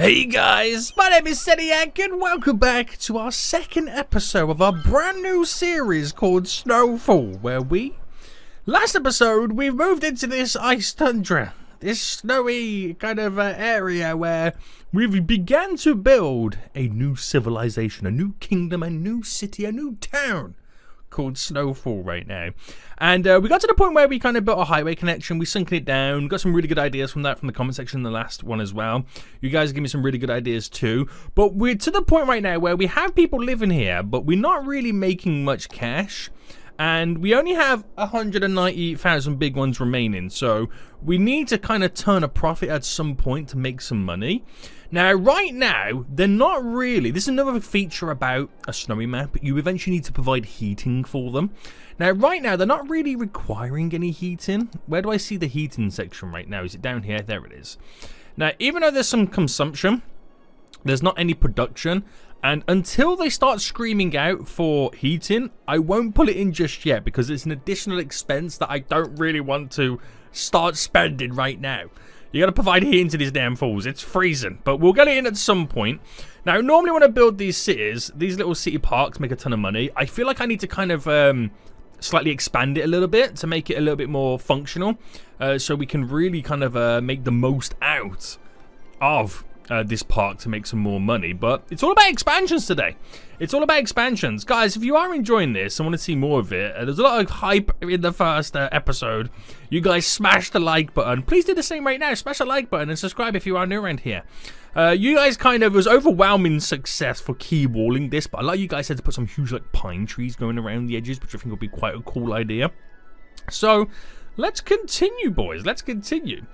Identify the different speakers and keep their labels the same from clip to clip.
Speaker 1: Hey guys, my name is Seniac and welcome back to our second episode of our brand new series called SnowFool, where last episode we moved into this ice tundra, this snowy kind of area where we began to build a new civilization, a new kingdom, a new city, a new town called SnowFool right now. And we got to the point where we kind of built a highway connection, we sunken it down, got some really good ideas from that from the comment section in the last one as well. You guys give me some really good ideas too. But we're to the point right now where we have people living here, but we're not really making much cash. And we only have 190,000 big ones remaining, so we need to kind of turn a profit at some point to make some money. Now, right now, they're not really. This is another feature about a snowy map. You eventually need to provide heating for them. Now, right now, they're not really requiring any heating. Where do I see the heating section right now? Is it down here? There it is. Now, even though there's some consumption, there's not any production. And until they start screaming out for heating, I won't put it in just yet because it's an additional expense that I don't really want to start spending right now. You got to provide heating to these damn fools. It's freezing, but we'll get it in at some point. Now, normally when I build these cities, these little city parks make a ton of money. I feel like I need to kind of slightly expand it a little bit to make it a little bit more functional, so we can really kind of make the most out of this park to make some more money. But it's all about expansions today. It's all about expansions. Guys, if you are enjoying this and want to see more of it, there's a lot of hype in the first episode. You guys smash the like button. Please do the same right now. Smash the like button and subscribe if you are new around here. You guys kind of, was overwhelming success for key walling this, but a lot of you guys said to put some huge like pine trees going around the edges, which I think would be quite a cool idea. So let's continue, boys. Let's continue.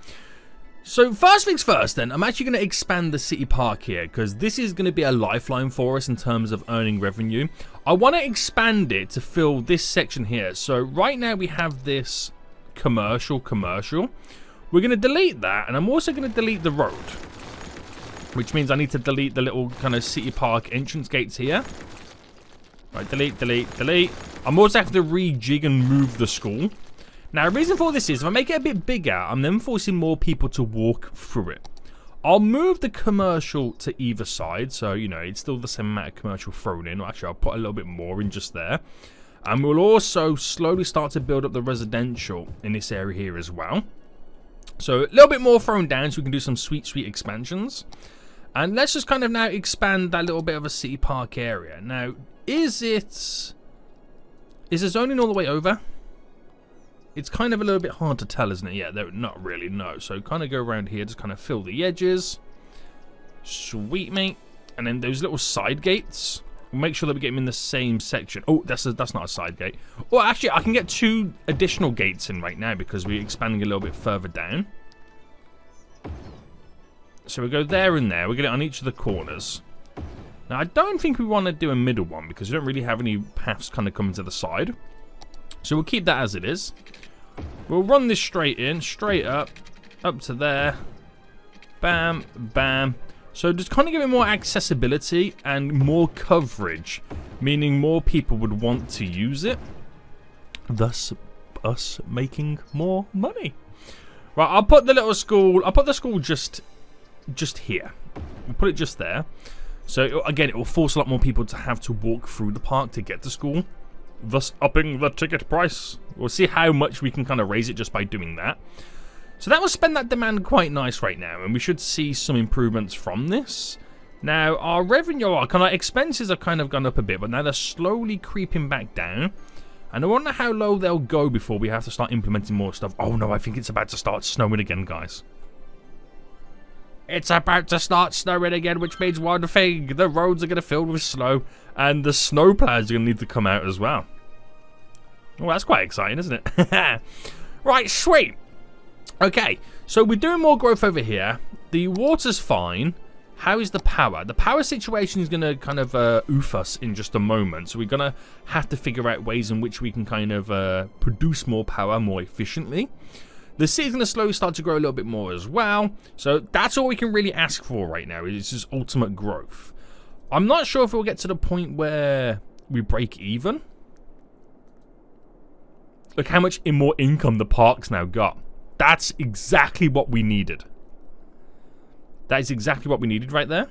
Speaker 1: So first things first then, I'm actually going to expand the city park here because this is going to be a lifeline for us in terms of earning revenue. I want to expand it to fill this section here. So right now we have this commercial. We're going to delete that, and I'm also going to delete the road, which means I need to delete the little kind of city park entrance gates here. Right, delete. I'm also have to rejig and move the school. Now, the reason for this is, if I make it a bit bigger, I'm then forcing more people to walk through it. I'll move the commercial to either side, so, you know, it's still the same amount of commercial thrown in. Actually, I'll put a little bit more in just there. And we'll also slowly start to build up the residential in this area here as well. So, a little bit more thrown down so we can do some sweet expansions. And let's just kind of now expand that little bit of a city park area. Now, is the zoning all the way over? It's kind of a little bit hard to tell, isn't it? Yeah, not really, no. So kind of go around here, just kind of fill the edges. Sweet, mate. And then those little side gates, we'll make sure that we get them in the same section. Oh, that's not a side gate. Well, actually, I can get 2 additional gates in right now because we're expanding a little bit further down. So we go there and there. We get it on each of the corners. Now, I don't think we want to do a middle one because we don't really have any paths kind of coming to the side. So we'll keep that as it is. We'll run this straight in, straight up to there. Bam, bam. So just kind of give it more accessibility and more coverage, meaning more people would want to use it. Thus, us making more money. Right, I'll put the little school, I'll put the school just here. We'll put it just there. So again, it will force a lot more people to have to walk through the park to get to school, thus upping the ticket price. We'll see how much we can kind of raise it just by doing that. So that will spend that demand quite nice right now, and we should see some improvements from this. Now, our revenue, our kind of expenses have kind of gone up a bit, but now they're slowly creeping back down. And I wonder how low they'll go before we have to start implementing more stuff. Oh no, I think it's about to start snowing again, guys. It's about to start snowing again, which means one thing: the roads are going to fill with snow, and the snow plows are going to need to come out as well. Well, that's quite exciting, isn't it? Right, sweet. Okay, so we're doing more growth over here. The water's fine. How is the power? The power situation is going to kind of oof us in just a moment. So we're going to have to figure out ways in which we can kind of produce more power more efficiently. The city's going to slowly start to grow a little bit more as well. So that's all we can really ask for right now, is just ultimate growth. I'm not sure if we'll get to the point where we break even. Look how much more income the park's now got. That's exactly what we needed. That is exactly what we needed right there.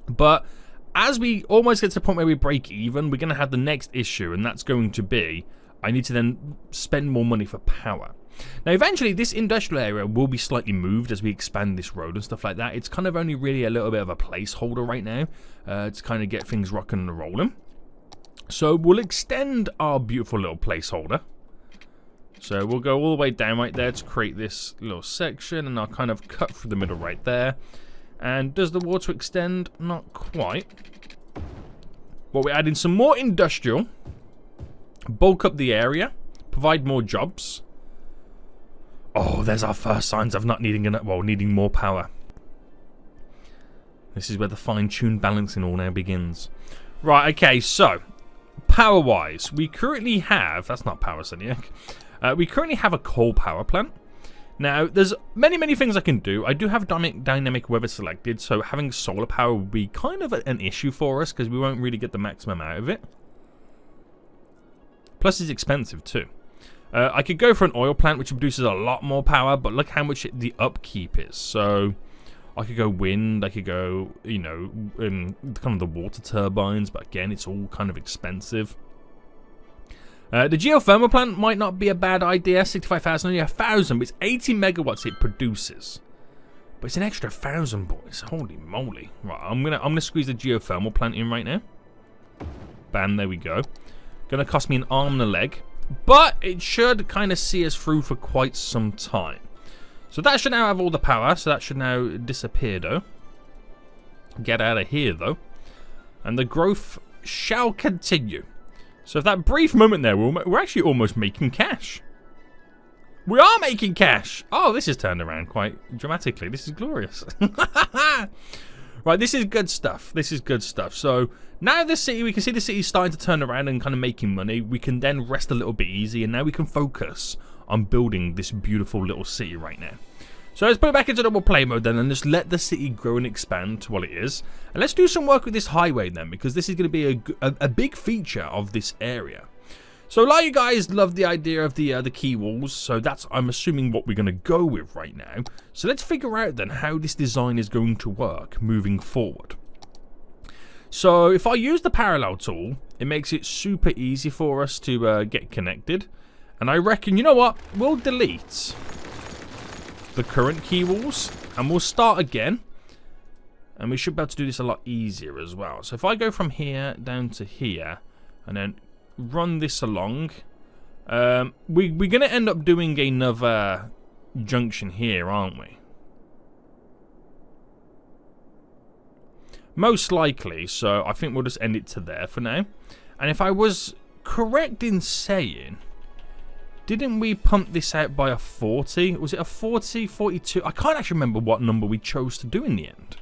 Speaker 1: But as we almost get to the point where we break even, we're going to have the next issue, and that's going to be I need to then spend more money for power. Now, eventually, this industrial area will be slightly moved as we expand this road and stuff like that. It's kind of only really a little bit of a placeholder right now to kind of get things rocking and rolling. So we'll extend our beautiful little placeholder. So we'll go all the way down right there to create this little section, and I'll kind of cut through the middle right there. And does the water extend? Not quite. Well, we're adding some more industrial. Bulk up the area. Provide more jobs. Oh, there's our first signs of not needing enough, well, needing more power. This is where the fine-tuned balancing all now begins. Right, okay, so power-wise, we currently have, that's not power, Seniac. We currently have a coal power plant. Now, there's many things I can do. I do have dynamic weather selected, so having solar power will be kind of an issue for us because we won't really get the maximum out of it. Plus, it's expensive too. I could go for an oil plant, which produces a lot more power, but look how much the upkeep is. So, I could go wind, I could go, you know, kind of the water turbines, but again, it's all kind of expensive. The geothermal plant might not be a bad idea. 65,000, only 1,000, but it's 80 megawatts it produces. But it's an extra 1,000, boys. Holy moly! Right, I'm gonna squeeze the geothermal plant in right now. Bam, there we go. Gonna cost me an arm and a leg, but it should kind of see us through for quite some time. So that should now have all the power. So that should now disappear, though. Get out of here, though, and the growth shall continue. So for that brief moment there, we're actually almost making cash. We are making cash! Oh, this has turned around quite dramatically. This is glorious. Right, this is good stuff. This is good stuff. So now the city, we can see the city starting to turn around and kind of making money. We can then rest a little bit easy, and now we can focus on building this beautiful little city right now. So let's put it back into normal play mode then, and just let the city grow and expand to what it is. And let's do some work with this highway then, because this is going to be a big feature of this area. So a lot of you guys love the idea of the key walls, so that's, I'm assuming, what we're going to go with right now. So let's figure out then how this design is going to work moving forward. So if I use the parallel tool, it makes it super easy for us to get connected. And I reckon, you know what, we'll delete the current key walls and we'll start again. And we should be able to do this a lot easier as well. So if I go from here down to here and then run this along, we're going to end up doing another junction here, aren't we? Most likely, so I think we'll just end it to there for now. And if I was correct in saying, didn't we pump this out by a 40? Was it a 40, 42? I can't actually remember what number we chose to do in the end.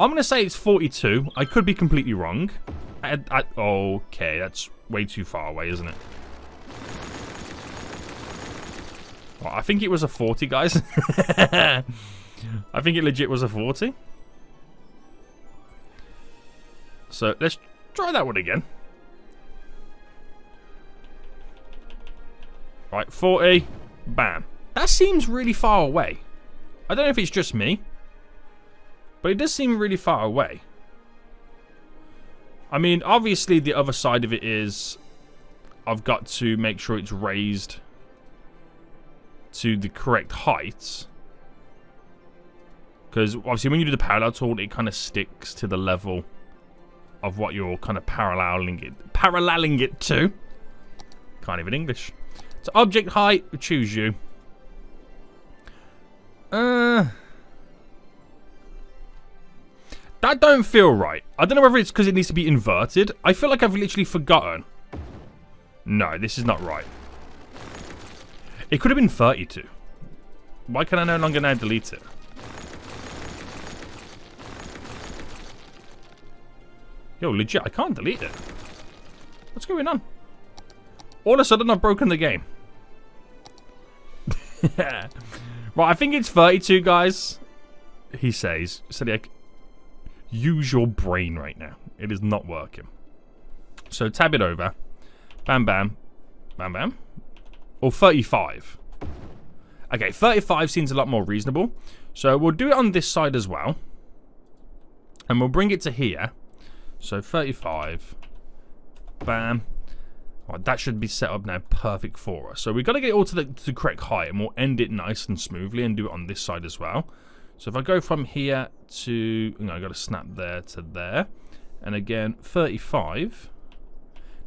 Speaker 1: I'm going to say it's 42. I could be completely wrong. Okay, that's way too far away, isn't it? Well, I think it was a 40, guys. I think it legit was a 40. So let's try that one again. Right, 40. Bam. That seems really far away. I don't know if it's just me, but it does seem really far away. I mean, obviously the other side of it is I've got to make sure it's raised to the correct height. Because obviously when you do the parallel tool, it kind of sticks to the level of what you're kind of paralleling it to. Can't even English. So object height, we choose you. That don't feel right. I don't know whether it's because it needs to be inverted. I feel like I've literally forgotten. No, this is not right. It could have been 32. Why can I no longer now delete it? Yo, legit, I can't delete it. What's going on? All of a sudden, I've broken the game. Right, I think it's 32, guys. He says. Seniac, use your brain right now. It is not working. So, tab it over. Bam, bam. Bam, bam. Or 35. Okay, 35 seems a lot more reasonable. So we'll do it on this side as well. And we'll bring it to here. So 35. Bam. Right, that should be set up now perfect for us. So we've got to get it all to the correct height, and we'll end it nice and smoothly and do it on this side as well. So if I go from here to, you know, I've got to snap there to there. And again, 35.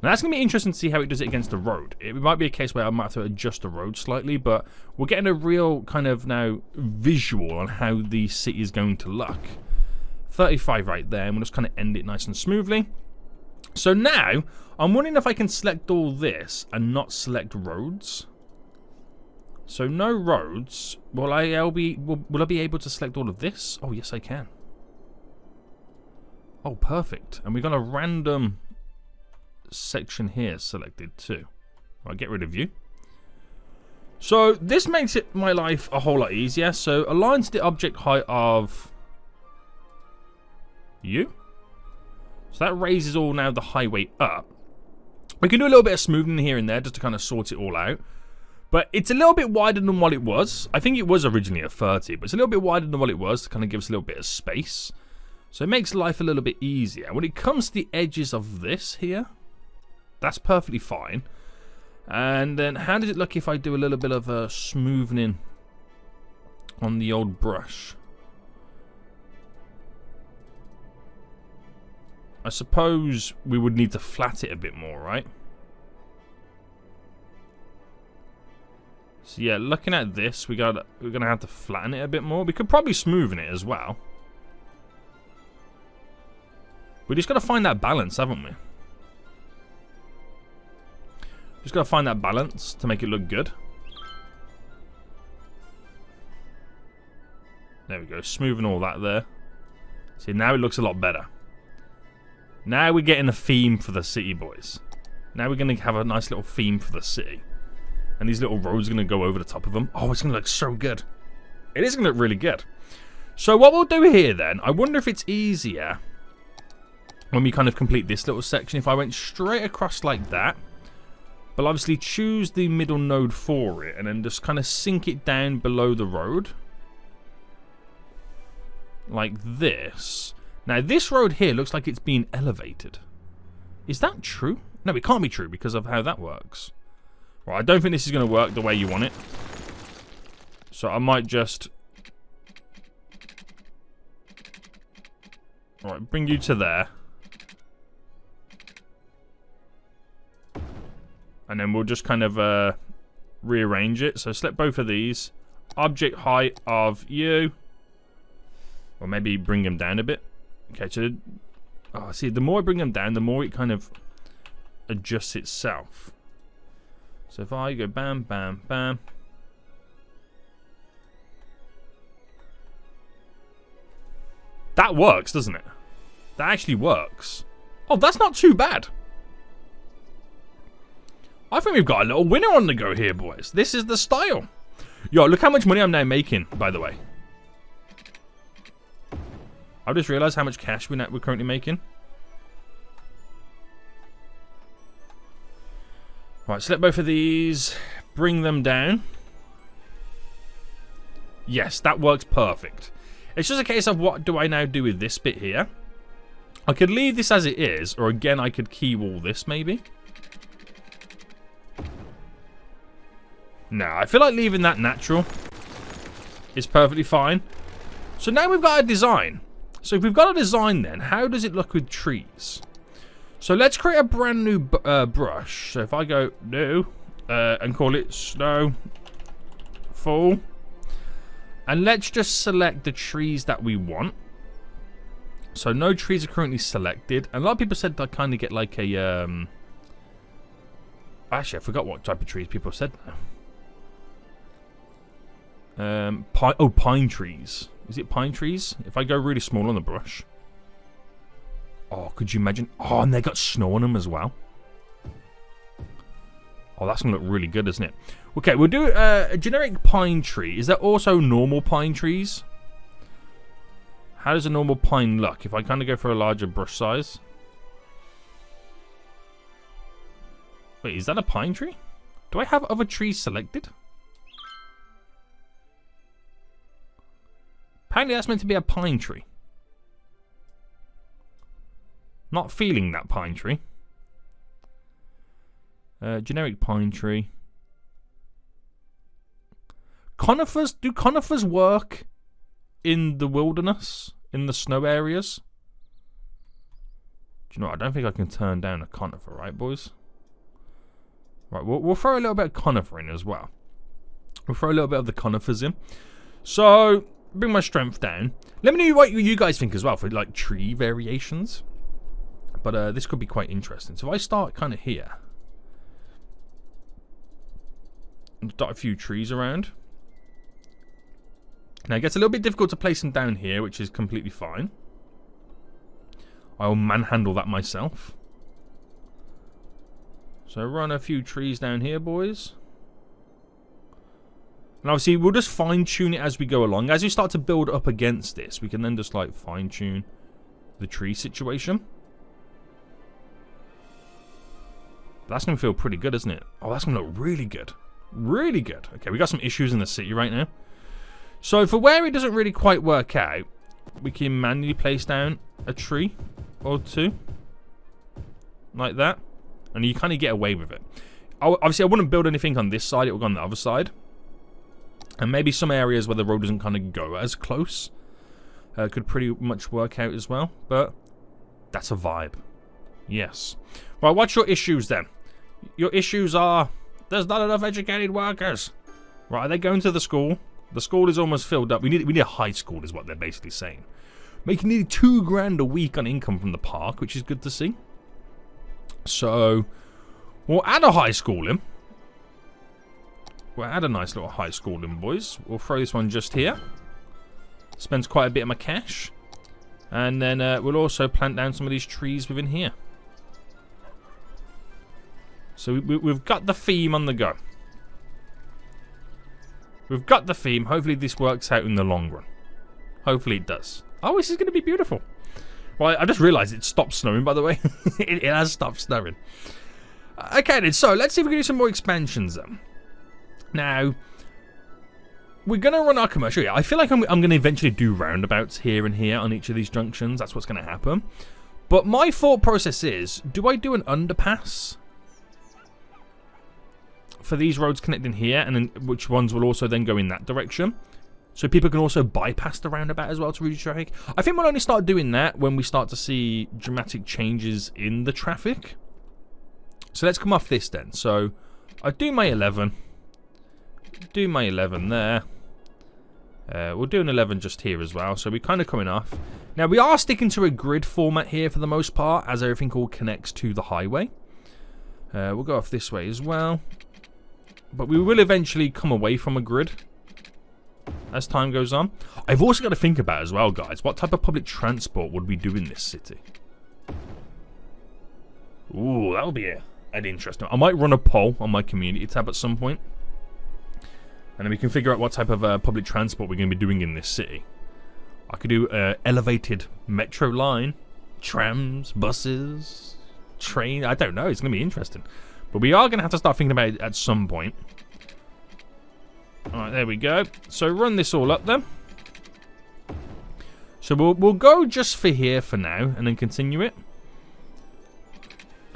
Speaker 1: Now that's going to be interesting to see how it does it against the road. It might be a case where I might have to adjust the road slightly, but we're getting a real kind of now visual on how the city is going to look. 35 right there, and we'll just kind of end it nice and smoothly. So now, I'm wondering if I can select all this and not select roads. So no roads. Will I be able to select all of this? Oh, yes, I can. Oh, perfect. And we've got a random section here selected too. I'll get rid of you. So this makes my life a whole lot easier. So align to the object height of you. So that raises all now the highway up. We can do a little bit of smoothing here and there just to kind of sort it all out. But it's a little bit wider than what it was. I think it was originally a 30, but it's a little bit wider than what it was to kind of give us a little bit of space. So it makes life a little bit easier. When it comes to the edges of this here, that's perfectly fine. And then how does it look if I do a little bit of a smoothing on the old brush? I suppose we would need to flat it a bit more, right? So yeah, looking at this, we're gonna have to flatten it a bit more. We could probably smoothen it as well. We just gotta find that balance, haven't we? Just gotta find that balance to make it look good. There we go, smoothing all that there. See, now it looks a lot better. Now we're getting a theme for the city, boys. Now we're gonna have a nice little theme for the city. And these little roads are going to go over the top of them. Oh, it's going to look so good. It is going to look really good. So what we'll do here then, I wonder if it's easier when we kind of complete this little section if I went straight across like that. But obviously choose the middle node for it and then just kind of sink it down below the road. Like this. Now this road here looks like it's being elevated. Is that true? No, it can't be true because of how that works. Well, I don't think this is going to work the way you want it. So I might just... Alright, bring you to there. And then we'll just kind of rearrange it. So select both of these. Object height of you. Or maybe bring them down a bit. Okay, so... Oh, see, the more I bring them down, the more it kind of adjusts itself. So if I go bam, bam, bam. That works, doesn't it? That actually works. Oh, that's not too bad. I think we've got a little winner on the go here, boys. This is the style. Yo, look how much money I'm now making, by the way. I just realised how much cash we're currently making. Right, select both of these, bring them down. Yes, that works perfect. It's just a case of what do I now do with this bit here. I could leave this as it is, or again I could key wall this maybe. No, I feel like leaving that natural is perfectly fine. So now we've got a design. So if we've got a design then, how does it look with trees? So let's create a brand new brush. So if I go new and call it SnowFool. And let's just select the trees that we want. So no trees are currently selected. And a lot of people said I kind of get like a... Actually, I forgot what type of trees people said now. Pine trees. Is it pine trees? If I go really small on the brush. Oh, could you imagine? Oh, and they got snow on them as well. Oh, that's going to look really good, isn't it? Okay, we'll do a generic pine tree. Is there also normal pine trees? How does a normal pine look? If I kind of go for a larger brush size. Wait, is that a pine tree? Do I have other trees selected? Apparently that's meant to be a pine tree. Not feeling that pine tree. Generic pine tree. Conifers? Do conifers work in the wilderness? In the snow areas? Do you know what? I don't think I can turn down a conifer, right, boys? Right, we'll throw a little bit of conifer in as well. We'll throw a little bit of the conifers in. So, bring my strength down. Let me know what you guys think as well for, like, tree variations. But this could be quite interesting. So, if I start kind of here. And dot a few trees around. Now, it gets a little bit difficult to place them down here, which is completely fine. I'll manhandle that myself. So, run a few trees down here, boys. And obviously, we'll just fine-tune it as we go along. As we start to build up against this, we can then just, like, fine-tune the tree situation. But that's going to feel pretty good, isn't it? Oh, that's going to look really good. Really good. Okay, we got some issues in the city right now. So, for where it doesn't really quite work out, we can manually place down a tree or two. Like that. And you kind of get away with it. Obviously, I wouldn't build anything on this side. It will go on the other side. And maybe some areas where the road doesn't kind of go as close. Could pretty much work out as well. But that's a vibe. Yes. Right, what's your issues then? Your issues are, there's not enough educated workers. Right, are they going to the school? The school is almost filled up. We need a high school is what they're basically saying. Making nearly $2 grand a week on income from the park, which is good to see. So, we'll add a high school in. We'll add a nice little high school in, boys. We'll throw this one just here. Spends quite a bit of my cash. And then we'll also plant down some of these trees within here. So we've got the theme on the go. We've got the theme. Hopefully this works out in the long run. Hopefully it does. Oh, this is going to be beautiful. Well, I just realised it stopped snowing, by the way. it has stopped snowing. Okay, then. So, let's see if we can do some more expansions then. Now, we're going to run our commercial. Yeah, I feel like I'm going to eventually do roundabouts here and here on each of these junctions. That's what's going to happen. But my thought process is, do I do an underpass for these roads connecting here, and then which ones will also then go in that direction? So people can also bypass the roundabout as well to reduce traffic. I think we'll only start doing that when we start to see dramatic changes in the traffic. So let's come off this then. So I do my 11. Do my 11 there. We'll do an 11 just here as well. So we're kind of coming off. Now we are sticking to a grid format here for the most part, as everything all connects to the highway. We'll go off this way as well. But we will eventually come away from a grid as time goes on. I've also got to think about as well, guys, what type of public transport would we do in this city? Ooh, that would be an interesting. I might run a poll on my community tab at some point. And then we can figure out what type of public transport we're going to be doing in this city. I could do elevated metro line, trams, buses, train. I don't know. It's going to be interesting. But we are going to have to start thinking about it at some point. Alright, there we go. So run this all up then. So we'll go just for here for now, and then continue it.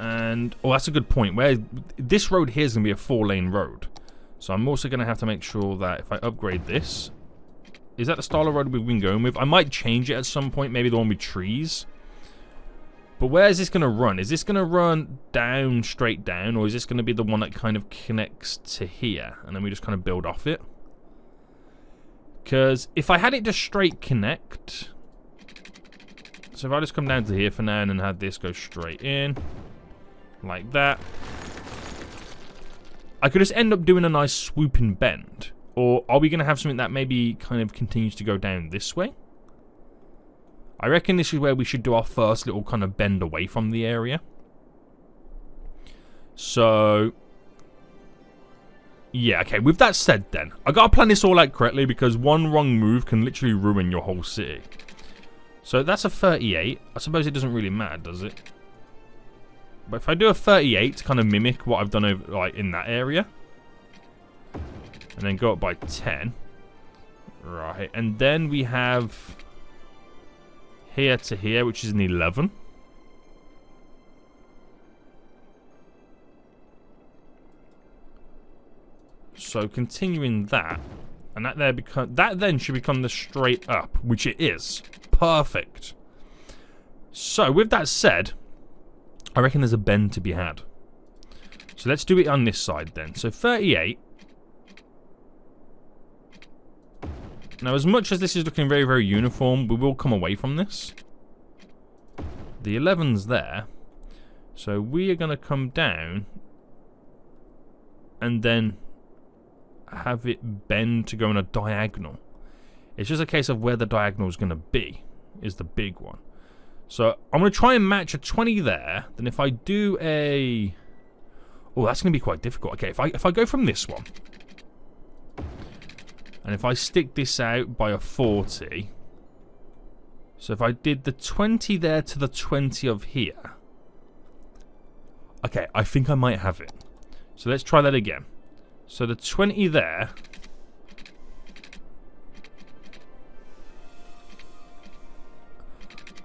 Speaker 1: And, oh, that's a good point. Where this road here is going to be a 4-lane road. So I'm also going to have to make sure that if I upgrade this... Is that the style of road we've been going with? I might change it at some point, maybe the one with trees. But where is this going to run? Is this going to run down, straight down, or is this going to be the one that kind of connects to here? And then we just kind of build off it. Because if I had it just straight connect... So if I just come down to here for now and then had this go straight in. Like that. I could just end up doing a nice swooping bend. Or are we going to have something that maybe kind of continues to go down this way? I reckon this is where we should do our first little kind of bend away from the area. So... yeah, okay, with that said then, I gotta plan this all out correctly because one wrong move can literally ruin your whole city. So that's a 38. I suppose it doesn't really matter, does it? But if I do a 38 to kind of mimic what I've done over, like, in that area, and then go up by 10, Right, and then we have here to here, which is an 11. So continuing that, and that then should become the straight up, which it is. Perfect. So with that said, I reckon there's a bend to be had. So let's do it on this side then. So 38. Now, as much as this is looking very, very uniform, we will come away from this. The 11's there. So we are going to come down and then have it bend to go in a diagonal. It's just a case of where the diagonal is going to be, is the big one. So I'm going to try and match a 20 there. Then if I do a... Oh, that's going to be quite difficult. Okay, if I go from this one, and if I stick this out by a 40, so if I did the 20 there to the 20 of here, okay, I think I might have it. So let's try that again. So the 20 there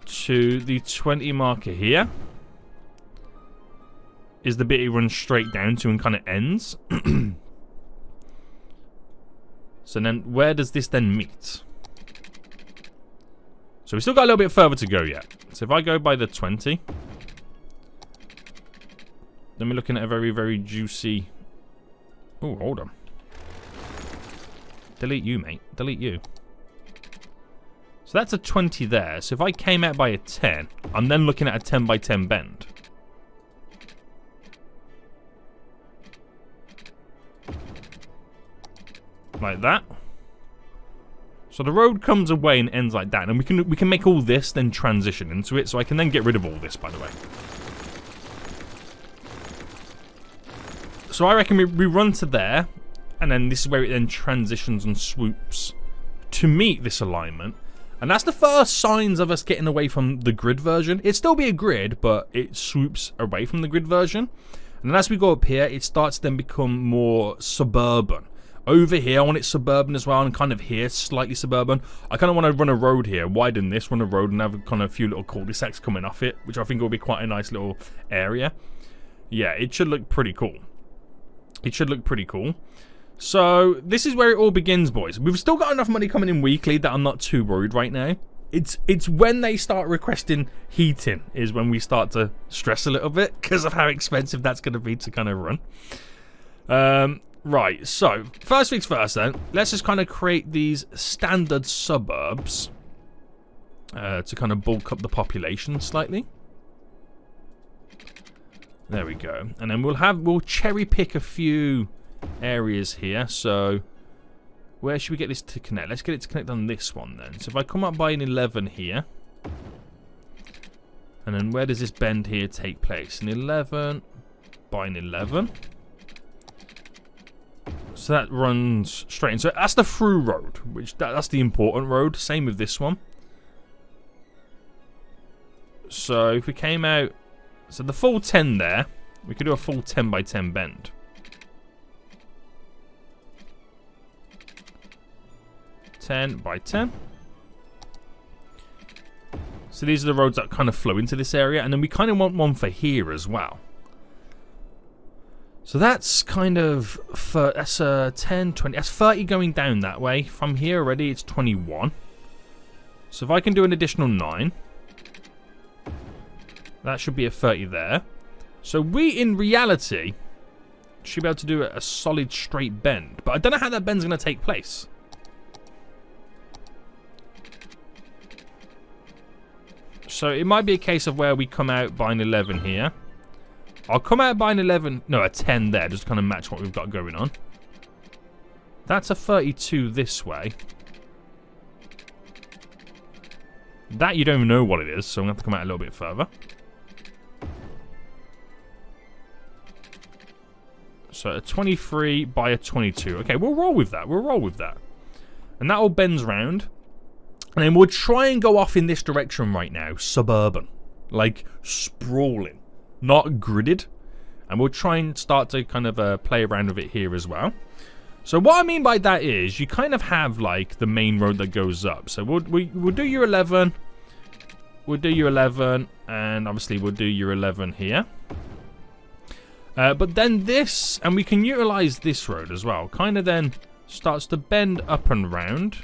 Speaker 1: to the 20 marker here is the bit it runs straight down to and kind of ends. So then where does this then meet? So we've still got a little bit further to go yet. So if I go by the 20, then we're looking at a very, very juicy... Oh, hold on. Delete you, mate. Delete you. So that's a 20 there. So if I came out by a 10, I'm then looking at a 10 by 10 bend. Like that. So the road comes away and ends like that, and we can make all this then transition into it. So I can then get rid of all this, by the way. So I reckon we run to there, and then this is where it then transitions and swoops to meet this alignment. And that's the first signs of us getting away from the grid version. It'd still be a grid, but it swoops away from the grid version. And then as we go up here, it starts to then become more suburban. Over here, I want it suburban as well, and kind of here, slightly suburban. I kind of want to run a road here, widen this, run a road, and have kind of a few little cul-de-sacs coming off it, which I think will be quite a nice little area. Yeah, it should look pretty cool. It should look pretty cool. So, this is where it all begins, boys. We've still got enough money coming in weekly that I'm not too worried right now. It's when they start requesting heating is when we start to stress a little bit, because of how expensive that's going to be to kind of run. Right, so, first things first then, let's just kind of create these standard suburbs to kind of bulk up the population slightly. There we go. And then we'll cherry pick a few areas here. So, where should we get this to connect? Let's get it to connect on this one then. So if I come up by an 11 here, and then where does this bend here take place? An 11 by an 11. So that runs straight in. So that's the through road, which that's the important road. Same with this one. So if we came out, so the full 10 there, we could do a full 10 by 10 bend. By 10. So these are the roads that kind of flow into this area, and then we kind of want one for here as well. So that's kind of that's 10, 20. That's 30 going down that way. From here already, it's 21. So if I can do an additional 9, that should be a 30 there. So we, in reality, should be able to do a solid straight bend. But I don't know how that bend's going to take place. So it might be a case of where we come out by an 11 here. I'll come out by an 11, no, a 10 there, just to kind of match what we've got going on. That's a 32 this way. That you don't even know what it is, so I'm going to have to come out a little bit further. So a 23 by a 22. Okay, we'll roll with that. We'll roll with that. And that all bends round. And then we'll try and go off in this direction right now. Suburban. Like, sprawling. Not gridded. And we'll try and start to kind of play around with it here as well. So what I mean by that is you kind of have like the main road that goes up. So we'll do your 11. We'll do your 11, and obviously we'll do your 11 here. But then this, and we can utilize this road as well, kind of then starts to bend up and round.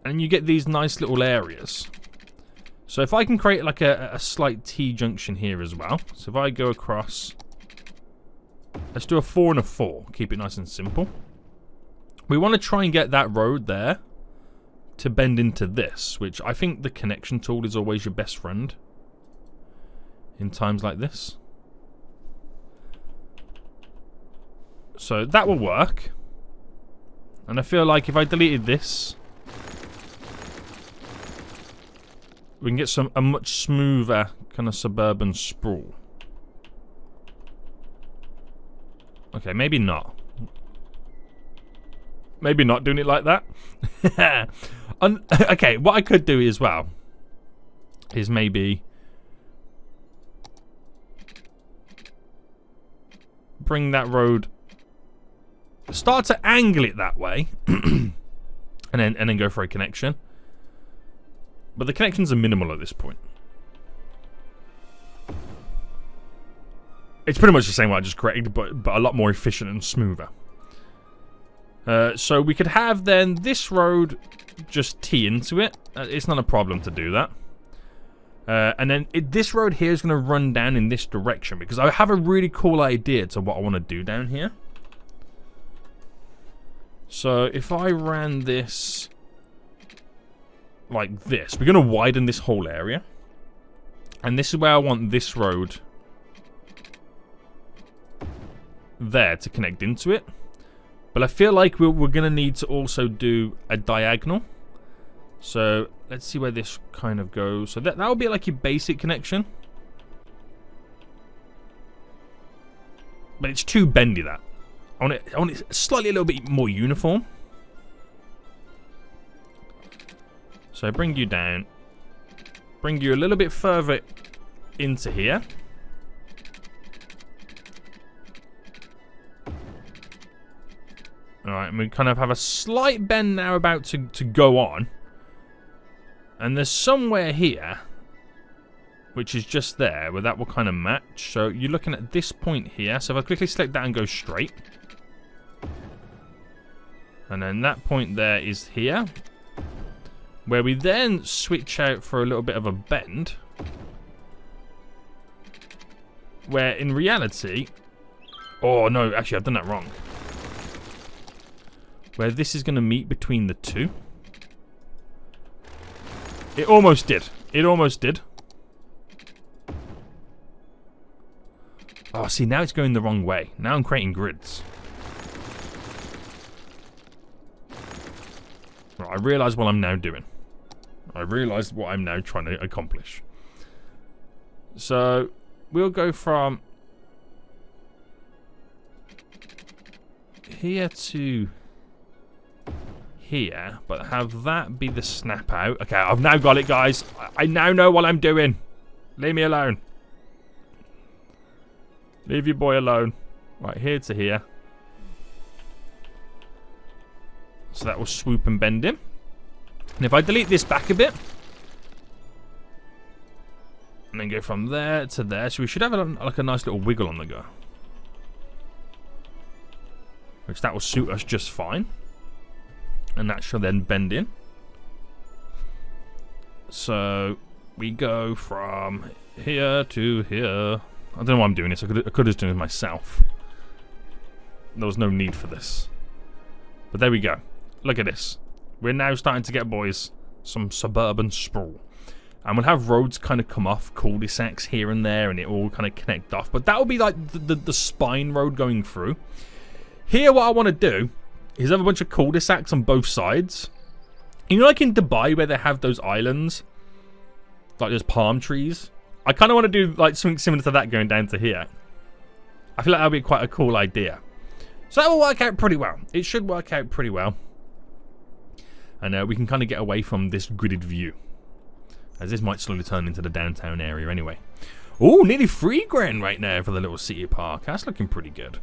Speaker 1: And you get these nice little areas. So if I can create like a slight T-junction here as well. So if I go across, let's do a 4 and a 4. Keep it nice and simple. We want to try and get that road there to bend into this, which I think the connection tool is always your best friend in times like this. So that will work. And I feel like if I deleted this, we can get a much smoother kind of suburban sprawl. Okay, maybe not. Maybe not doing it like that. Okay, what I could do as well is maybe bring that road, start to angle it that way, and then go for a connection. But the connections are minimal at this point. It's pretty much the same what I just created, but a lot more efficient and smoother. So we could have then this road just tee into it. It's not a problem to do that. And then this road here is going to run down in this direction, because I have a really cool idea to what I want to do down here. So if I ran this like this, we're going to widen this whole area. And this is where I want this road there to connect into it. But I feel like we're going to need to also do a diagonal. So let's see where this kind of goes. So that will be like your basic connection. But it's too bendy, that. I want it slightly a little bit more uniform. So bring you down. Bring you a little bit further into here. Alright, and we kind of have a slight bend now about to go on. And there's somewhere here, which is just there, where that will kind of match. So you're looking at this point here. So if I quickly select that and go straight. And then that point there is here. Where we then switch out for a little bit of a bend. Where in reality... Oh no, actually I've done that wrong. Where this is going to meet between the two. It almost did. It almost did. Oh, see, now it's going the wrong way. Now I'm creating grids. Right, I realise what I'm now doing. I realise what I'm now trying to accomplish. So, we'll go from here to here, but have that be the snap out. Okay, I've now got it, guys. I now know what I'm doing. Leave me alone. Leave your boy alone. Right, here to here. So that will swoop and bend him. And if I delete this back a bit, and then go from there to there, so we should have like a nice little wiggle on the go. Which that will suit us just fine. And that should then bend in. So we go from here to here. I don't know why I'm doing this. I could have done it myself. There was no need for this. But there we go. Look at this. We're now starting to get, boys, some suburban sprawl. And we'll have roads kind of come off, cul-de-sacs here and there, and it all kind of connect off. But that will be like the spine road going through. Here, what I want to do is have a bunch of cul-de-sacs on both sides. You know, like in Dubai where they have those islands? Like those palm trees? I kind of want to do like something similar to that going down to here. I feel like that would be quite a cool idea. So that will work out pretty well. It should work out pretty well. And we can kind of get away from this gridded view. As this might slowly turn into the downtown area anyway. Oh, nearly £3 right now for the little city park. That's looking pretty good.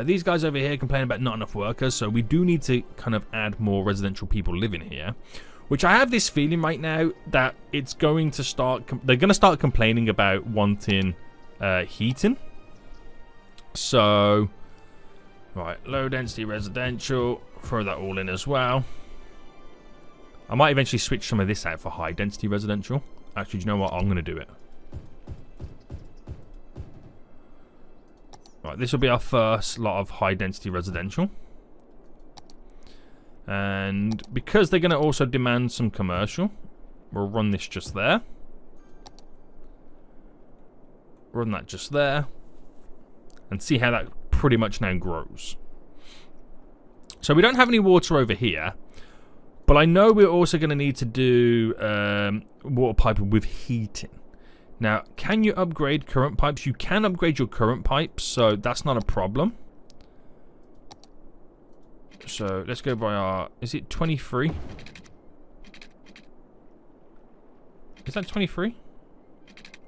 Speaker 1: These guys over here complain about not enough workers, so we do need to kind of add more residential people living here. Which I have this feeling right now that it's going to start... They're going to start complaining about wanting heating. So, right, low density residential. Throw that all in as well. I might eventually switch some of this out for high density residential. Actually, do you know what? I'm going to do it. Right, this will be our first lot of high density residential. And because they're going to also demand some commercial, we'll run this just there. Run that just there. And see how that pretty much now grows. So we don't have any water over here. But I know we're also going to need to do water piping with heating. Now, can you upgrade current pipes? You can upgrade your current pipes, so that's not a problem. So let's go by our... Is it 23? Is that 23?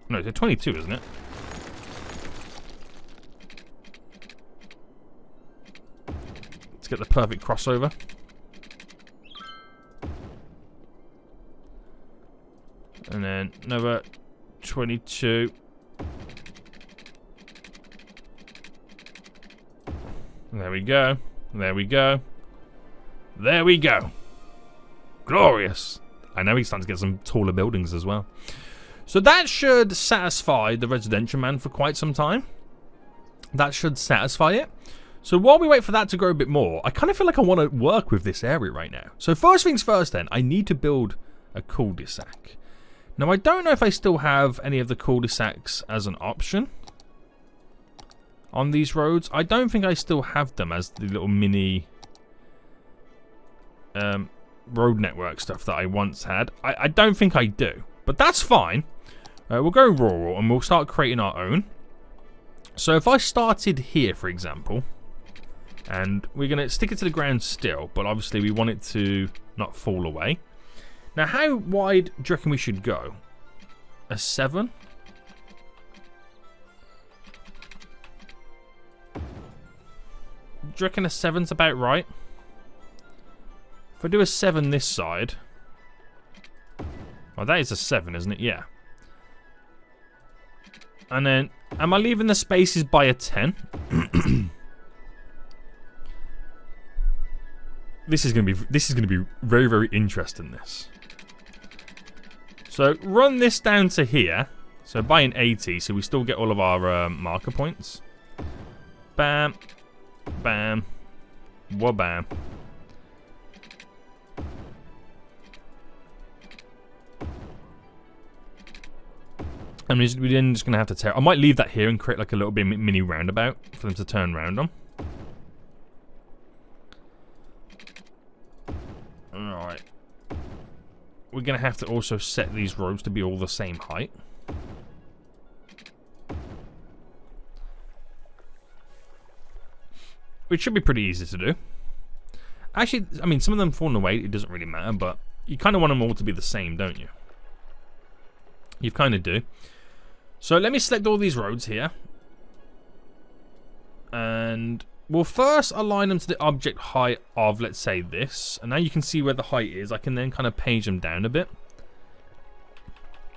Speaker 1: No, it's 22, isn't it? Let's get the perfect crossover. And then another 22. There we go. There we go. There we go. Glorious. I know he's starting to get some taller buildings as well. So that should satisfy the residential man for quite some time. That should satisfy it. So while we wait for that to grow a bit more, I kind of feel like I want to work with this area right now. So first things first then, I need to build a cul-de-sac. Now I don't know if I still have any of the cul-de-sacs as an option on these roads. I don't think I still have them as the little mini road network stuff that I once had. I don't think I do, but that's fine. We'll go rural and we'll start creating our own. So if I started here, for example, and we're going to stick it to the ground still, but obviously we want it to not fall away. Now, how wide do you reckon we should go? A 7? Do you reckon a 7's about right? If I do a 7 this side... Oh, that is a 7, isn't it? Yeah. And then, am I leaving the spaces by a 10? This is gonna be very, very interesting, this. So run this down to here. So by an 80, so we still get all of our marker points. Bam. Bam. Wabam. And we're then just going to have to tear... I might leave that here and create like a little bit mini roundabout for them to turn around on. Alright. We're going to have to also set these roads to be all the same height. Which should be pretty easy to do. Actually, I mean, some of them falling away, it doesn't really matter, but you kind of want them all to be the same, don't you? You kind of do. So let me select all these roads here. And we'll first align them to the object height of, let's say, this. And now you can see where the height is. I can then kind of page them down a bit.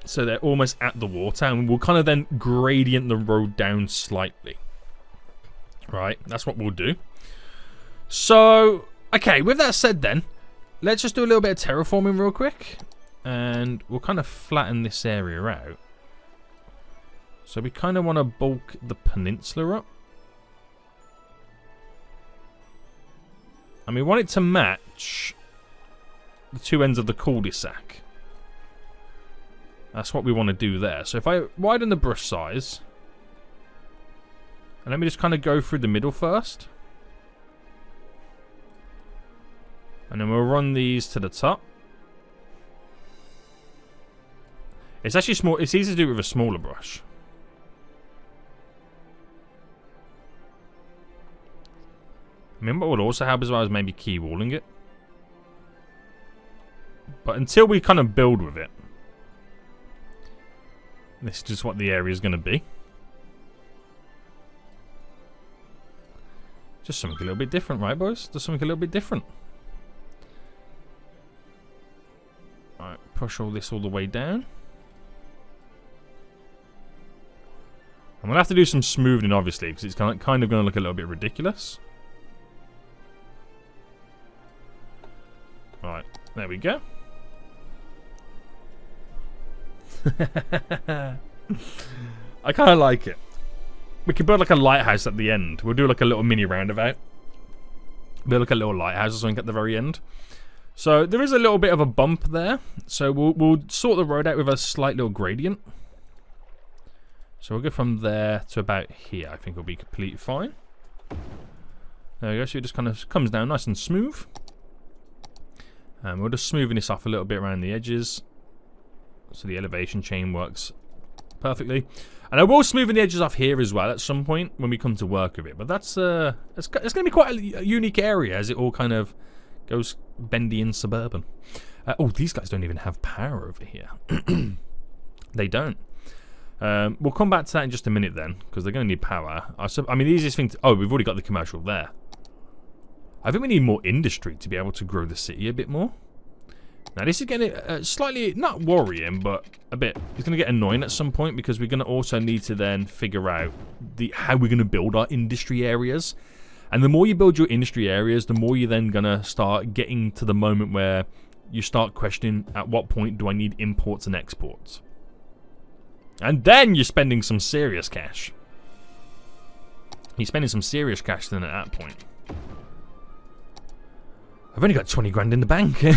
Speaker 1: So they're almost at the water. And we'll kind of then gradient the road down slightly. Right, that's what we'll do. So, okay, with that said then, let's just do a little bit of terraforming real quick. And we'll kind of flatten this area out. So we kind of want to bulk the peninsula up. And we want it to match the two ends of the cul-de-sac. That's what we want to do there. So if I widen the brush size... And let me just kind of go through the middle first. And then we'll run these to the top. It's actually small. It's easy to do it with a smaller brush. I mean, what would also help as well is maybe key walling it. But until we kind of build with it, This is just what the area is going to be. Just something a little bit different, right, boys? Just something a little bit different. Alright, push all this all the way down. I'm going to have to do some smoothing, obviously, because it's kind of going to look a little bit ridiculous. Alright, there we go. I kind of like it. We could build like a lighthouse at the end. We'll do like a little mini roundabout. Build like a little lighthouse or something at the very end. So there is a little bit of a bump there. So we'll sort the road out with a slight little gradient. So we'll go from there to about here. I think it'll be completely fine. There we go. So it just kind of comes down nice and smooth. And we'll just smoothen this off a little bit around the edges. So the elevation chain works perfectly. And I will smoothen the edges off here as well at some point when we come to work with it. But that's it's going to be quite a unique area as it all kind of goes bendy and suburban. Oh, these guys don't even have power over here. They don't. We'll come back to that in just a minute then, because they're going to need power. I mean, the easiest thing to... Oh, we've already got the commercial there. I think we need more industry to be able to grow the city a bit more. Now, this is getting slightly, not worrying, but a bit. It's going to get annoying at some point, because we're going to also need to then figure out how we're going to build our industry areas. And the more you build your industry areas, the more you're then going to start getting to the moment where you start questioning, at what point do I need imports and exports? And then you're spending some serious cash. You're spending some serious cash then at that point. I've only got 20 grand in the bank. You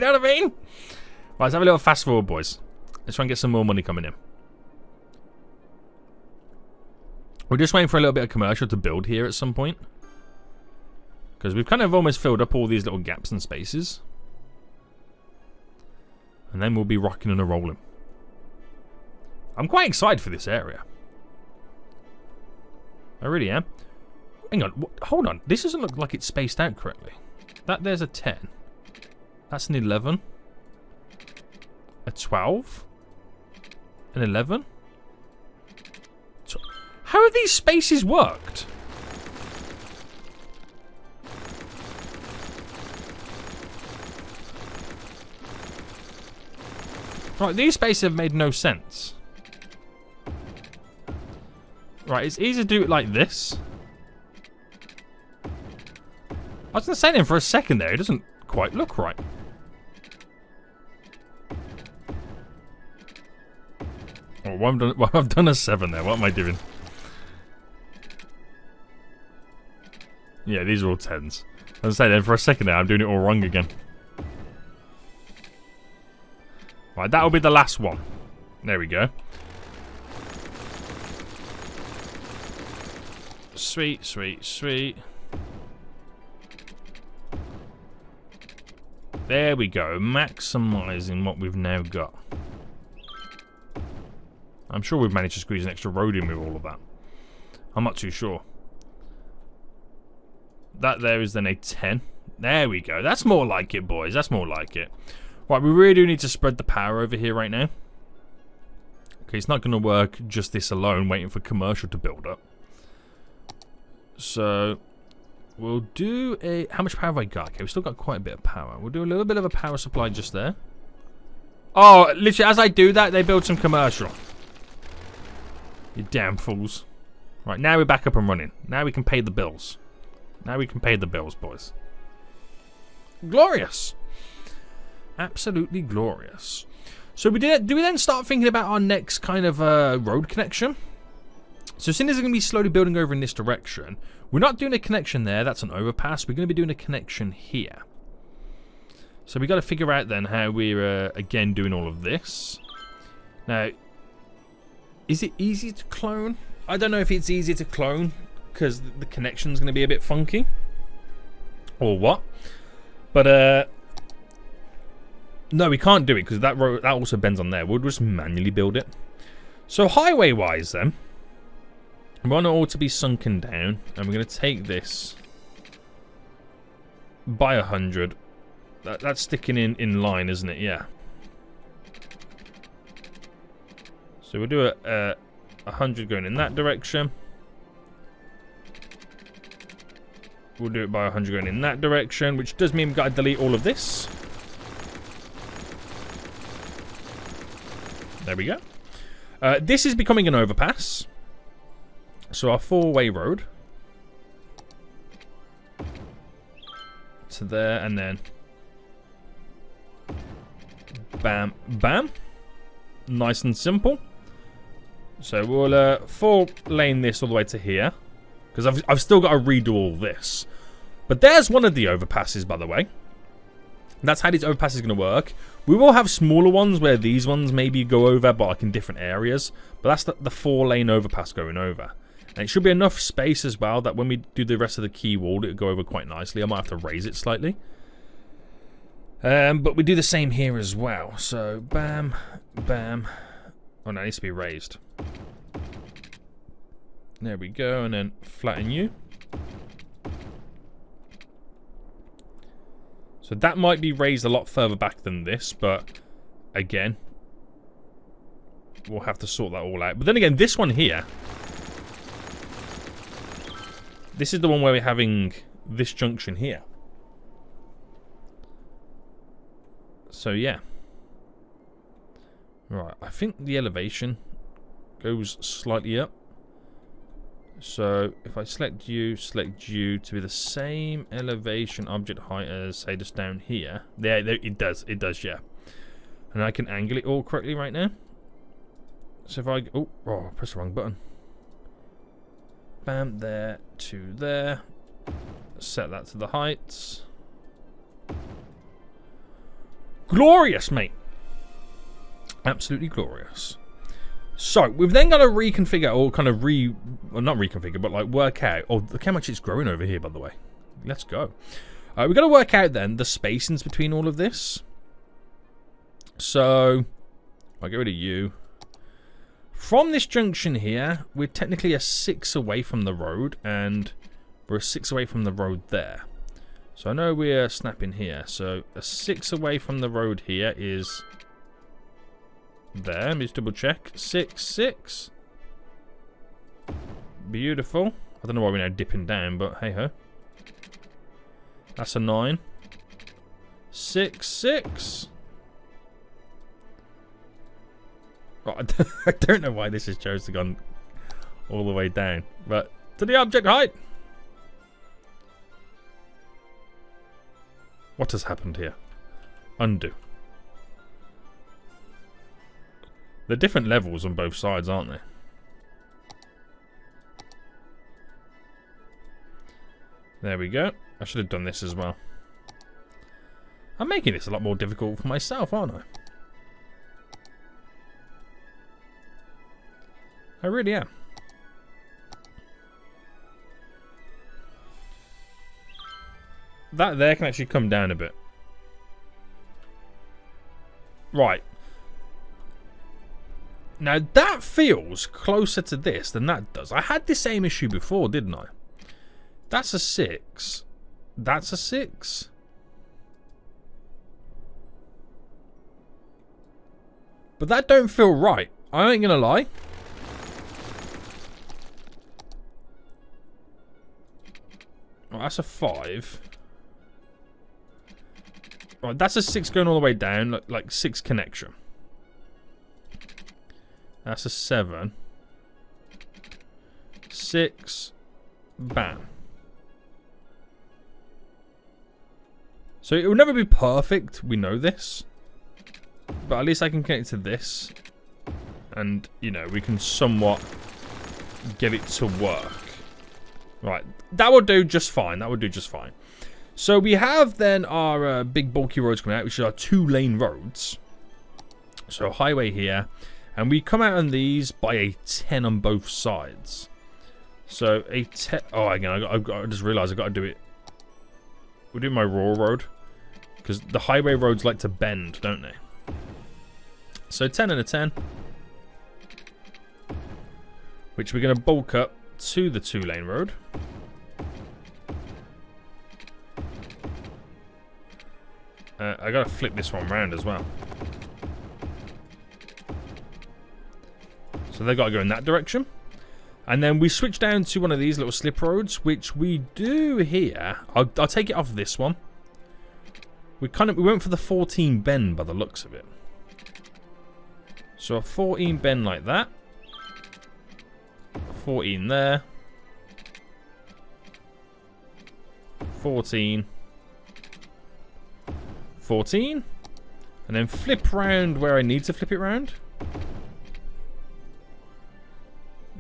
Speaker 1: know what I mean? Right, let's have a little fast forward, boys. Let's try and get some more money coming in. We're just waiting for a little bit of commercial to build here at some point. Because we've kind of almost filled up all these little gaps and spaces. And then we'll be rocking and a-rolling. I'm quite excited for this area. I really am. Hang on, hold on. This doesn't look like it's spaced out correctly. There's a 10. That's an 11. A 12. An 11. How have these spaces worked? Right, these spaces have made no sense. Right, it's easy to do it like this. I was going to say then for a second there, it doesn't quite look right. Oh, I've done a 7 there. What am I doing? Yeah, these are all 10s. I was saying then for a second there, I'm doing it all wrong again. Right, that'll be the last one. There we go. Sweet, sweet, sweet. There we go, maximising what we've now got. I'm sure we've managed to squeeze an extra road in with all of that. I'm not too sure. That there is then a 10. There we go. That's more like it, boys. That's more like it. Right, we really do need to spread the power over here right now. Okay, it's not going to work just this alone, waiting for commercial to build up. So... we'll do a... How much power have I got? Okay, we've still got quite a bit of power. We'll do a little bit of a power supply just there. Oh, literally, as I do that, they build some commercial. You damn fools. Right, now we're back up and running. Now we can pay the bills. Now we can pay the bills, boys. Glorious. Absolutely glorious. So do we then start thinking about our next kind of road connection? So seeing as we're going to be slowly building over in this direction, we're not doing a connection there, that's an overpass. We're going to be doing a connection here. So we got to figure out then how we're, again, doing all of this. Now, is it easy to clone? I don't know if it's easy to clone, because the connection's going to be a bit funky. Or what. But, no, we can't do it, because that road, that also bends on there. We'll just manually build it. So highway-wise then, we want it all to be sunken down, and we're going to take this by 100. That's sticking in line, isn't it? Yeah. So we'll do 100 going in that direction. We'll do it by 100 going in that direction, which does mean we've got to delete all of this. There we go. This is becoming an overpass. So our 4-way road. To there, and then... Bam, bam. Nice and simple. So we'll 4-lane this all the way to here. Because I've still got to redo all this. But there's one of the overpasses, by the way. That's how these overpasses are going to work. We will have smaller ones where these ones maybe go over, but like in different areas. But that's the 4-lane overpass going over. And it should be enough space as well that when we do the rest of the key wall, it'll go over quite nicely. I might have to raise it slightly. But we do the same here as well. So, bam, bam. Oh, no, it needs to be raised. There we go, and then flatten you. So that might be raised a lot further back than this, but again, we'll have to sort that all out. But then again, this one here, this is the one where we're having this junction here. So yeah. Right, I think the elevation goes slightly up. So if I select you to be the same elevation object height as, say, just down here. There, it does, yeah. And I can angle it all correctly right now. So if I, oh, I pressed the wrong button. Bam, there to there. Set that to the heights. Glorious, mate. Absolutely glorious. So, we've then got to reconfigure, or kind of well, not reconfigure, but like work out. Oh, look how much it's growing over here, by the way. Let's go. We've got to work out then the spacings between all of this. So, I'll get rid of you. From this junction here, we're technically a 6 away from the road, and we're a 6 away from the road there. So I know we're snapping here. So a 6 away from the road here is there. Let me just double check. 6, 6. Beautiful. I don't know why we're now dipping down, but hey ho. That's a 9. 6, 6. Oh, I don't know why this has chosen to go all the way down, but to the object height. What has happened here? Undo. They're different levels on both sides, aren't they? There we go. I should have done this as well. I'm making this a lot more difficult for myself, aren't I? I really am. That there can actually come down a bit. Right. Now that feels closer to this than that does. I had the same issue before, didn't I? That's a 6. That's a 6. But that don't feel right. I ain't gonna lie. Well, that's a 5. Right, that's a 6 going all the way down, like 6 connection. That's a 7. 6. Bam. So it will never be perfect, we know this. But at least I can connect to this. And, you know, we can somewhat get it to work. Right, that will do just fine. That will do just fine. So we have then our big bulky roads coming out, which are our 2-lane roads. So highway here. And we come out on these by a 10 on both sides. So a 10... Oh, again, I just realised I've got to do it. We're doing my raw road. Because the highway roads like to bend, don't they? So 10 and a 10. Which we're going to bulk up to the 2-lane road. I gotta flip this one round as well. So they've got to go in that direction. And then we switch down to one of these little slip roads, which we do here. I'll take it off this one. We went for the 14 bend by the looks of it. So a 14 bend like that. 14 there. 14. 14. And then flip round where I need to flip it round.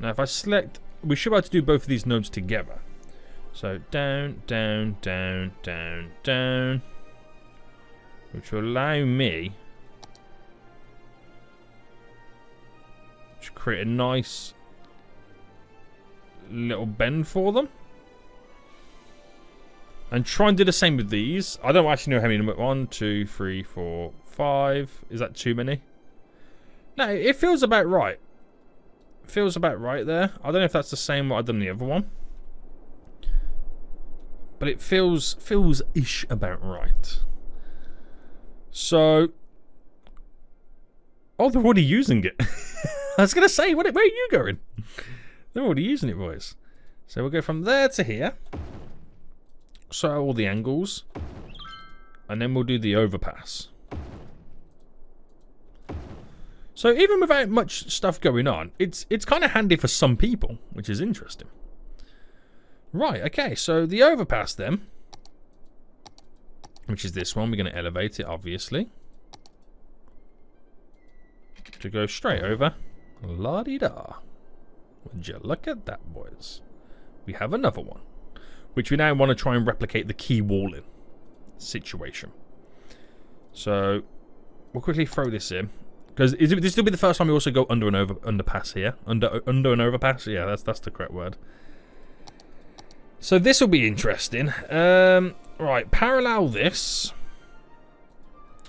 Speaker 1: Now if I select, we should be able to do both of these nodes together. So down, down, down, down, down. Which will allow me to create a nice little bend for them. And try and do the same with these. I don't actually know how many. 1, 2, 3, 4, 5. Is that too many? No, it feels about right. Feels about right there. I don't know if that's the same what I've done in the other one. But it feels-ish about right. So... Oh, they're already using it. I was going to say, where are you going? They're already using it, boys. So we'll go from there to here. So all the angles. And then we'll do the overpass. So even without much stuff going on, it's kind of handy for some people, which is interesting. Right, okay, so the overpass then, which is this one, we're going to elevate it, obviously. To go straight over. La-di-da. Would you look at that, boys? We have another one, which we now want to try and replicate the key walling situation. So we'll quickly throw this in. Because this will be the first time we also go under an underpass here. Under an overpass? Yeah, that's the correct word. So this will be interesting. Right, parallel this.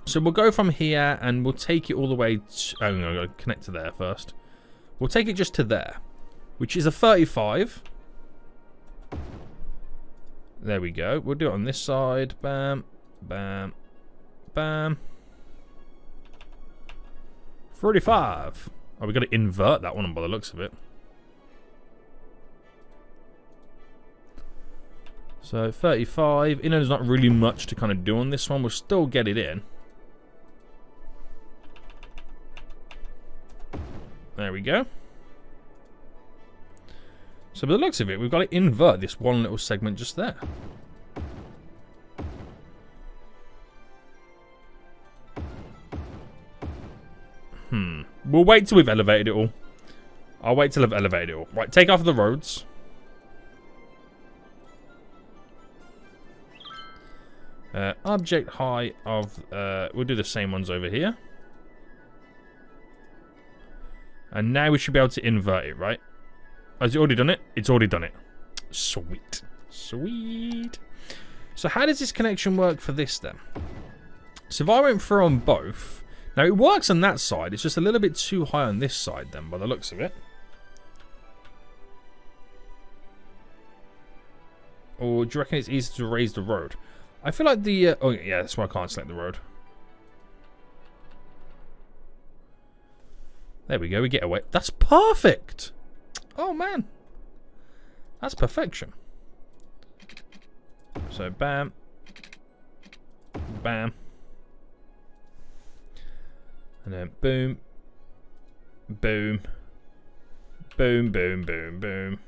Speaker 1: So we'll go from here and we'll take it all the way to... Oh, no, I've got to connect to there first. We'll take it just to there, which is a 35. There we go. We'll do it on this side. Bam, bam, bam. 35. Oh, we've got to invert that one by the looks of it. So 35. You know, there's not really much to kind of do on this one. We'll still get it in. There we go. So by the looks of it, we've got to invert this one little segment just there. We'll wait till we've elevated it all. I'll wait till I've elevated it all. Right, take off the roads. Object height of... we'll do the same ones over here. And now we should be able to invert it, right? Has it already done it? It's already done it. Sweet. Sweet. So how does this connection work for this then? So if I went through on both... Now it works on that side. It's just a little bit too high on this side then by the looks of it. Or do you reckon it's easy to raise the road? I feel like the... oh yeah, that's why I can't select the road. There we go. We get away. That's perfect. Oh man. That's perfection. So bam. Bam. And then boom. Boom. Boom, boom, boom, boom.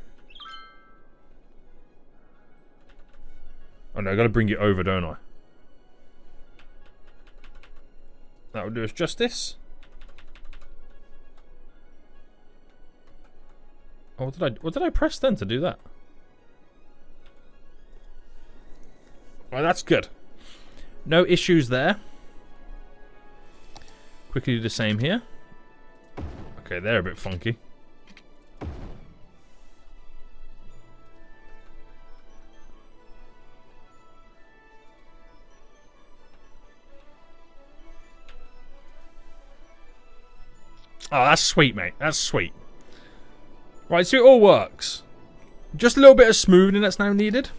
Speaker 1: Oh no, I gotta bring it over, don't I? That will do us justice. Oh, what did I press then to do that? Well, that's good. No issues there. Quickly do the same here. Okay, they're a bit funky. Oh, that's sweet, mate. That's sweet. Right, so it all works. Just a little bit of smoothing that's now needed.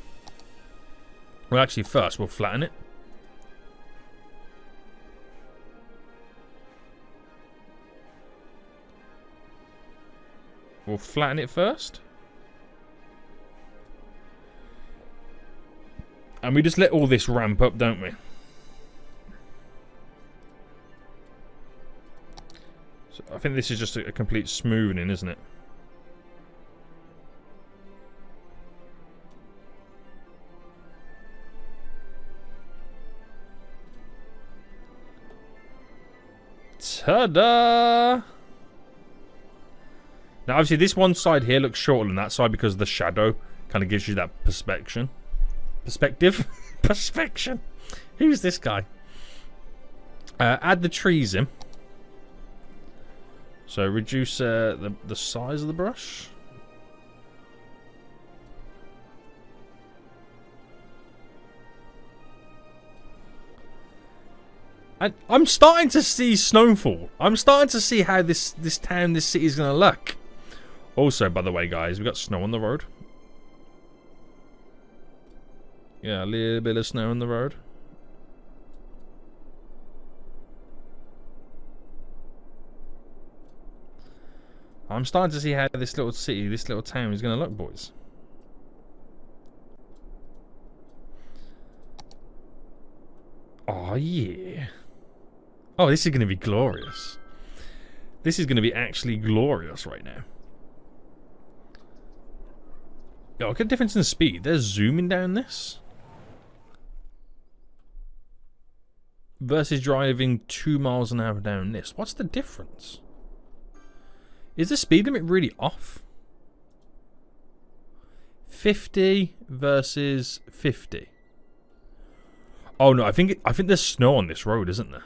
Speaker 1: Well, actually, first we'll flatten it. We'll flatten it first. And we just let all this ramp up, don't we? So I think this is just a complete smoothing, isn't it? Ta-da! Now, obviously, this one side here looks shorter than that side because the shadow kind of gives you that perspective. Perspection. Who's this guy? Add the trees in. So reduce the size of the brush. And I'm starting to see snowfall. I'm starting to see how this town, this city is going to look. Also, by the way, guys, we got snow on the road. Yeah, a little bit of snow on the road. I'm starting to see how this little city, this little town is going to look, boys. Oh, yeah. Oh, this is going to be glorious. This is going to be actually glorious right now. Yo, look at the difference in speed. They're zooming down this. Versus driving 2 miles an hour down this. What's the difference? Is the speed limit really off? 50 versus 50. Oh no, I think there's snow on this road, isn't there?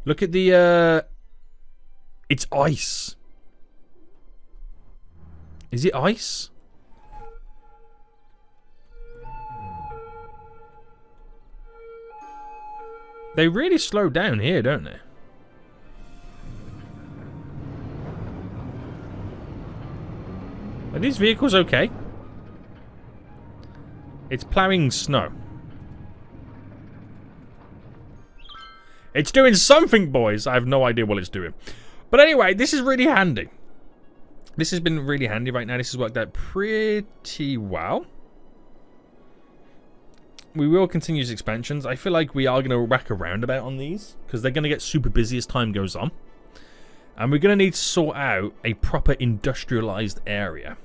Speaker 1: Look at the it's ice. Is it ice? They really slow down here, don't they? Are these vehicles okay? It's plowing snow. It's doing something, boys. I have no idea what it's doing. But anyway, this is really handy. This has been really handy right now. This has worked out pretty well. We will continue these expansions. I feel like we are going to whack a roundabout on these because they're going to get super busy as time goes on. And we're going to need to sort out a proper industrialized area,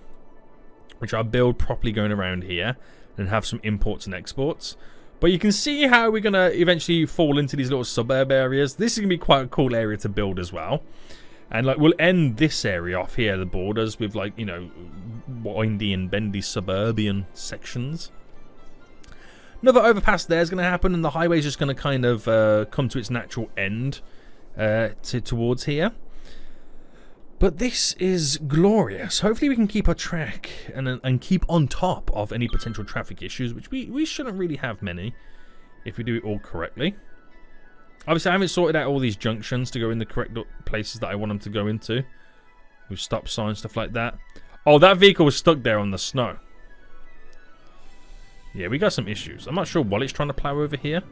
Speaker 1: which I'll build properly going around here and have some imports and exports. But you can see how we're going to eventually fall into these little suburb areas. This is going to be quite a cool area to build as well. And like we'll end this area off here, the borders, with like, you know, windy and bendy suburban sections. Another overpass there is going to happen, and the highway is just going to kind of come to its natural end towards here. But this is glorious. Hopefully we can keep our track and keep on top of any potential traffic issues, which we shouldn't really have many if we do it all correctly. Obviously, I haven't sorted out all these junctions to go in the correct places that I want them to go into. With stop signs, stuff like that. Oh, that vehicle was stuck there on the snow. Yeah, we got some issues. I'm not sure what it's trying to plow over here.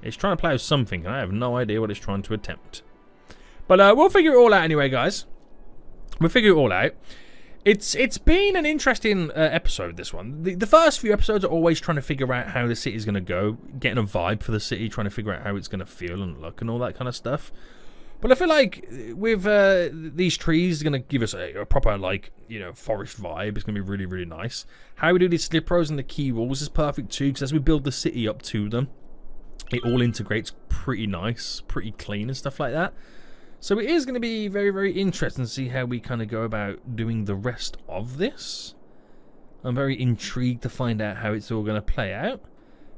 Speaker 1: It's trying to plow something, and I have no idea what it's trying to attempt. But we'll figure it all out anyway, guys. We'll figure it all out. It's been an interesting episode, this one. The first few episodes are always trying to figure out how the city's going to go, getting a vibe for the city, trying to figure out how it's going to feel and look and all that kind of stuff. But I feel like with these trees, it's going to give us a proper, like, you know, forest vibe. It's going to be really, really nice. How we do these slip roads and the key walls is perfect too, because as we build the city up to them, it all integrates pretty nice, pretty clean and stuff like that. So it is going to be very, very interesting to see how we kind of go about doing the rest of this. I'm very intrigued to find out how it's all going to play out.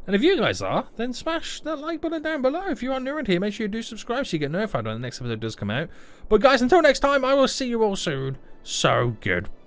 Speaker 1: And if you guys are, then smash that like button down below. If you are new around here, make sure you do subscribe so you get notified when the next episode does come out. But guys, until next time, I will see you all soon. So goodbye.